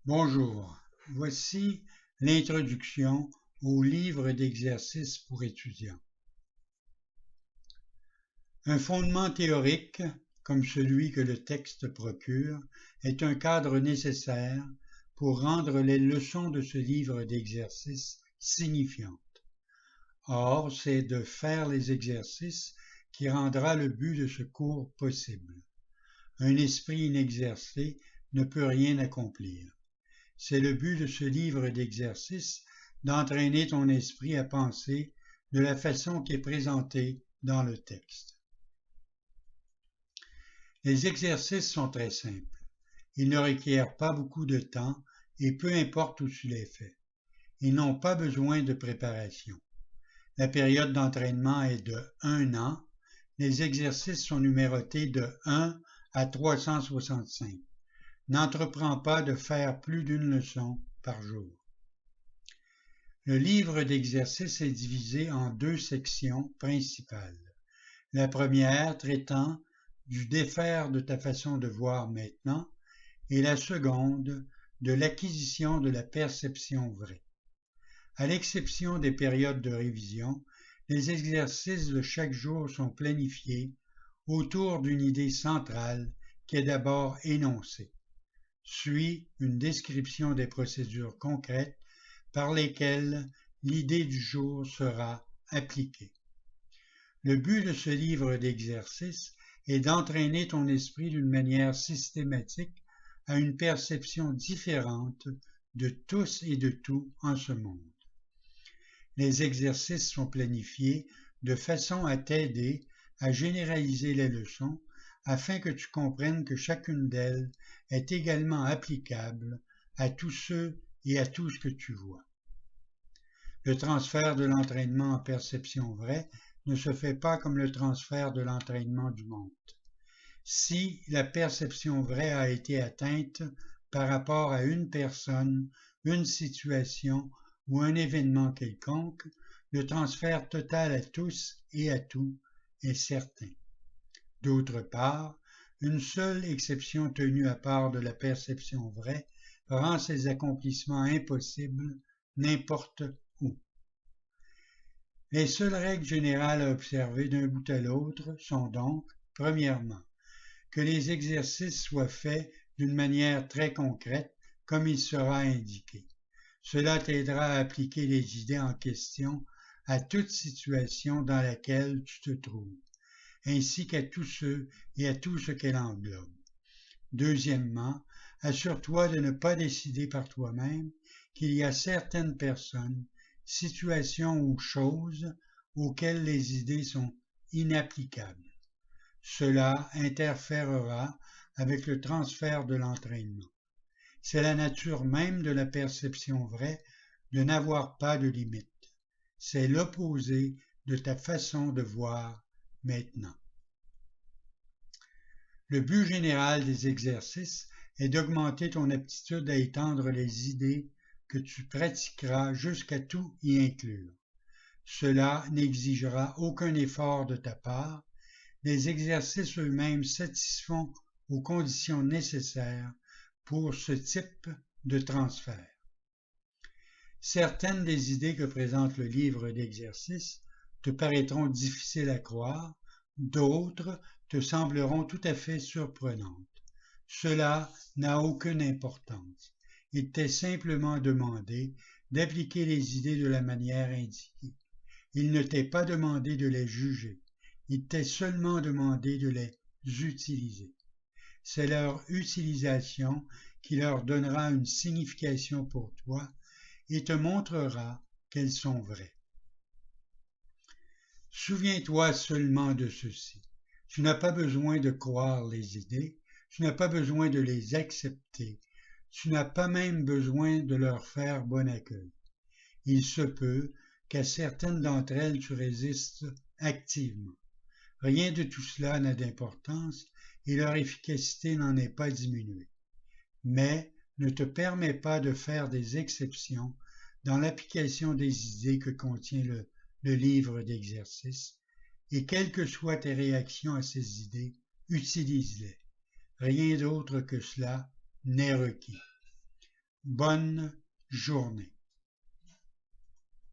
Bonjour, voici l'introduction au livre d'exercices pour étudiants. Un fondement théorique, comme celui que le texte procure, est un cadre nécessaire pour rendre les leçons de ce livre d'exercices signifiantes. Or, c'est de faire les exercices qui rendra le but de ce cours possible. Un esprit inexercé ne peut rien accomplir. C'est le but de ce livre d'exercices d'entraîner ton esprit à penser de la façon qui est présentée dans le texte. Les exercices sont très simples. Ils ne requièrent pas beaucoup de temps et peu importe où tu les fais. Ils n'ont pas besoin de préparation. La période d'entraînement est de 1 an. Les exercices sont numérotés de 1 à 365. N'entreprends pas de faire plus d'une leçon par jour. Le livre d'exercices est divisé en 2 sections principales. La première traitant du défaire de ta façon de voir maintenant et la seconde de l'acquisition de la perception vraie. À l'exception des périodes de révision, les exercices de chaque jour sont planifiés autour d'une idée centrale qui est d'abord énoncée. Suit une description des procédures concrètes par lesquelles l'idée du jour sera appliquée. Le but de ce livre d'exercices est d'entraîner ton esprit d'une manière systématique à une perception différente de tous et de tout en ce monde. Les exercices sont planifiés de façon à t'aider à généraliser les leçons afin que tu comprennes que chacune d'elles est également applicable à tous ceux et à tout ce que tu vois. Le transfert de l'entraînement en perception vraie ne se fait pas comme le transfert de l'entraînement du monde. Si la perception vraie a été atteinte par rapport à une personne, une situation ou un événement quelconque, le transfert total à tous et à tout est certain. D'autre part, une seule exception tenue à part de la perception vraie rend ces accomplissements impossibles n'importe où. Les seules règles générales à observer d'un bout à l'autre sont donc, premièrement, que les exercices soient faits d'une manière très concrète, comme il sera indiqué. Cela t'aidera à appliquer les idées en question à toute situation dans laquelle tu te trouves, ainsi qu'à tous ceux et à tout ce qu'elle englobe. Deuxièmement, assure-toi de ne pas décider par toi-même qu'il y a certaines personnes, situations ou choses auxquelles les idées sont inapplicables. Cela interférera avec le transfert de l'entraînement. C'est la nature même de la perception vraie de n'avoir pas de limite. C'est l'opposé de ta façon de voir maintenant. Le but général des exercices est d'augmenter ton aptitude à étendre les idées que tu pratiqueras jusqu'à tout y inclure. Cela n'exigera aucun effort de ta part. Les exercices eux-mêmes satisfont aux conditions nécessaires pour ce type de transfert. Certaines des idées que présente le livre d'exercices te paraîtront difficiles à croire, d'autres te sembleront tout à fait surprenantes. Cela n'a aucune importance. Il t'est simplement demandé d'appliquer les idées de la manière indiquée. Il ne t'est pas demandé de les juger. Il t'est seulement demandé de les utiliser. C'est leur utilisation qui leur donnera une signification pour toi et te montrera qu'elles sont vraies. Souviens-toi seulement de ceci. Tu n'as pas besoin de croire les idées, tu n'as pas besoin de les accepter, tu n'as pas même besoin de leur faire bon accueil. Il se peut qu'à certaines d'entre elles tu résistes activement. Rien de tout cela n'a d'importance et leur efficacité n'en est pas diminuée. Mais ne te permets pas de faire des exceptions dans l'application des idées que contient le livre d'exercices, et quelles que soient tes réactions à ces idées, utilise-les. Rien d'autre que cela n'est requis. Bonne journée.